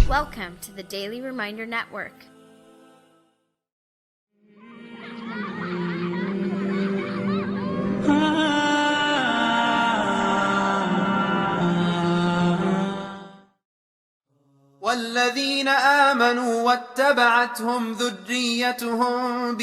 Welcome to the Daily Reminder Network. والذين آمنوا واتبعتهم ذريتهم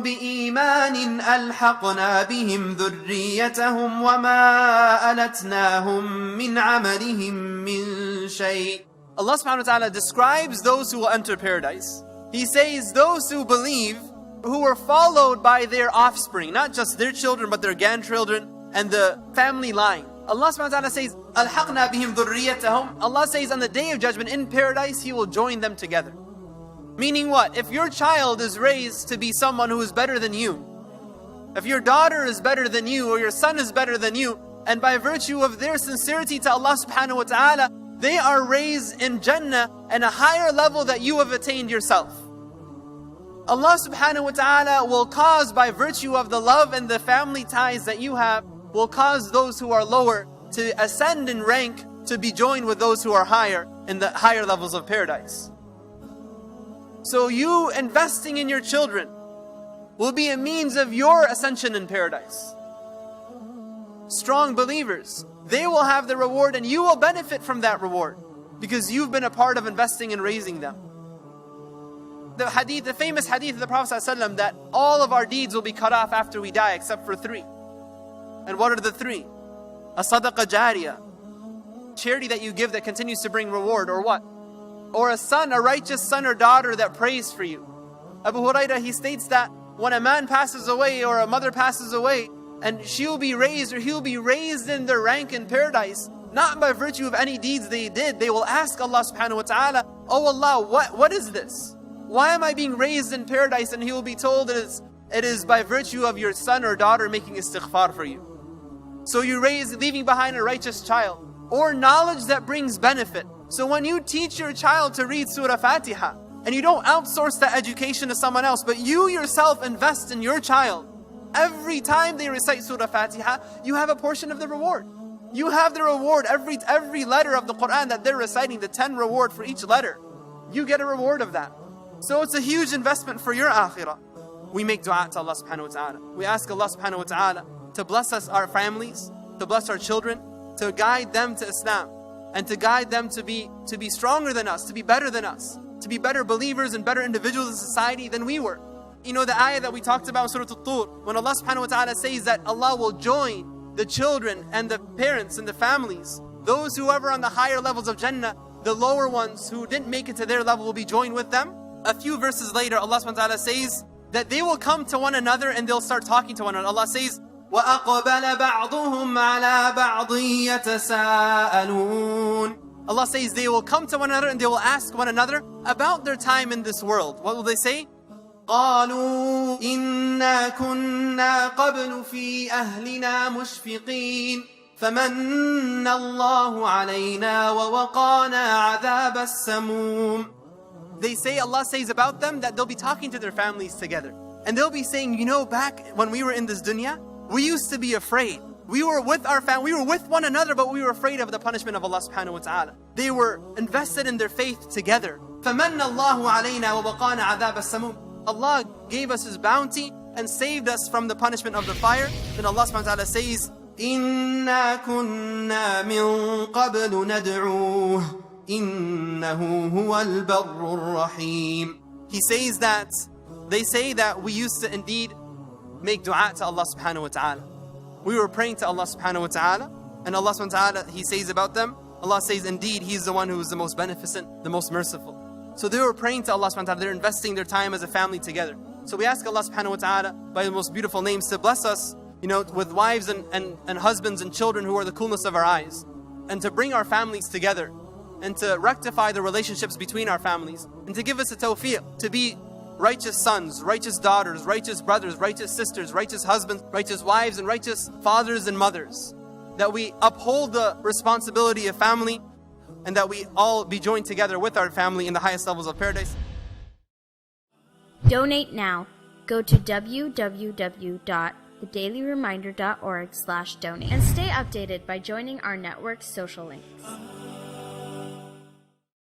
بإيمان ألحقنا بهم ذريتهم وما ألتناهم من عملهم من شيء. Allah subhanahu wa ta'ala describes those who will enter paradise. He says those who believe, who were followed by their offspring, not just their children but their grandchildren and the family line. Allah subhanahu wa ta'ala says, أَلْحَقْنَا بِهِمْ ذُرِّيَّتَهُمْ. Allah says on the day of judgment in paradise, He will join them together. Meaning what? If your child is raised to be someone who is better than you, if your daughter is better than you, or your son is better than you, and by virtue of their sincerity to Allah subhanahu wa ta'ala, they are raised in Jannah and a higher level that you have attained yourself. Allah subhanahu wa ta'ala will cause, by virtue of the love and the family ties that you have, will cause those who are lower to ascend in rank to be joined with those who are higher in the higher levels of paradise. So you investing in your children will be a means of your ascension in paradise. Strong believers, they will have the reward and you will benefit from that reward because you've been a part of investing and raising them. The famous hadith of the Prophet ﷺ that all of our deeds will be cut off after we die except for 3. And what are the 3? A sadaqah jariyah, charity that you give that continues to bring reward, or what? Or a son, a righteous son or daughter that prays for you. Abu Hurairah, he states that when a man passes away or a mother passes away, and she'll be raised or he'll be raised in their rank in paradise, not by virtue of any deeds they did, they will ask Allah subhanahu wa ta'ala, oh Allah, what is this? Why am I being raised in paradise? And he will be told it is by virtue of your son or daughter making istighfar for you. So you leaving behind a righteous child, or knowledge that brings benefit. So when you teach your child to read Surah Fatiha, and you don't outsource that education to someone else, but you yourself invest in your child, every time they recite Surah Fatiha, you have a portion of the reward. You have the reward, every letter of the Quran that they're reciting, the 10 reward for each letter. You get a reward of that. So it's a huge investment for your akhirah. We make dua to Allah subhanahu wa ta'ala. We ask Allah subhanahu wa ta'ala to bless us, our families, to bless our children, to guide them to Islam, and to guide them to be stronger than us, to be better than us, to be better believers and better individuals in society than we were. You know the ayah that we talked about in Surah Al-Tur, when Allah subhanahu wa ta'ala says that Allah will join the children and the parents and the families, those who are on the higher levels of Jannah, the lower ones who didn't make it to their level will be joined with them. A few verses later, Allah subhanahu wa ta'ala says that they will come to one another and they'll start talking to one another. Allah says, وَأَقْبَلَ بَعْضُهُمْ عَلَى بَعْضٍ يَتَسَاءَلُونَ. Allah says they will come to one another and they will ask one another about their time in this world. What will they say? قَالُوا إِنَّا كُنَّا قَبْلُ فِي أَهْلِنَا مُشْفِقِينَ فَمَنَّ اللَّهُ عَلَيْنَا وَوَقَانَا عَذَابَ السَّمُومِ. They say, Allah says about them that they'll be talking to their families together. And they'll be saying, you know, back when we were in this dunya, we used to be afraid. We were with our family, we were with one another, but we were afraid of the punishment of Allah subhanahu wa ta'ala. They were invested in their faith together. فَمَنَّ اللَّهُ عَلَيْنَا وَوَقَانَا عَذَابَ السَّمُومِ. Allah gave us His bounty and saved us from the punishment of the fire. Then Allah subhanahu wa ta'ala says, إِنَّا كُنَّا مِن قَبْلُ نَدْعُوهُ إِنَّهُ هُوَ الْبَرُّ الرَّحِيمُ. He says that, they say that we used to indeed make dua to Allah subhanahu wa ta'ala. We were praying to Allah subhanahu wa ta'ala, and Allah subhanahu wa ta'ala, He says about them, Allah says indeed He's the one who is the most beneficent, the most merciful. So they were praying to Allah subhanahu wa ta'ala, they're investing their time as a family together. So we ask Allah subhanahu wa ta'ala by the most beautiful names to bless us, you know, with wives and husbands and children who are the coolness of our eyes, and to bring our families together, and to rectify the relationships between our families, and to give us a tawfiq to be righteous sons, righteous daughters, righteous brothers, righteous sisters, righteous husbands, righteous wives, and righteous fathers and mothers. That we uphold the responsibility of family, and that we all be joined together with our family in the highest levels of paradise. Donate now. Go to www.tdr.com thedailyreminder.org/donate. And stay updated by joining our network's social links.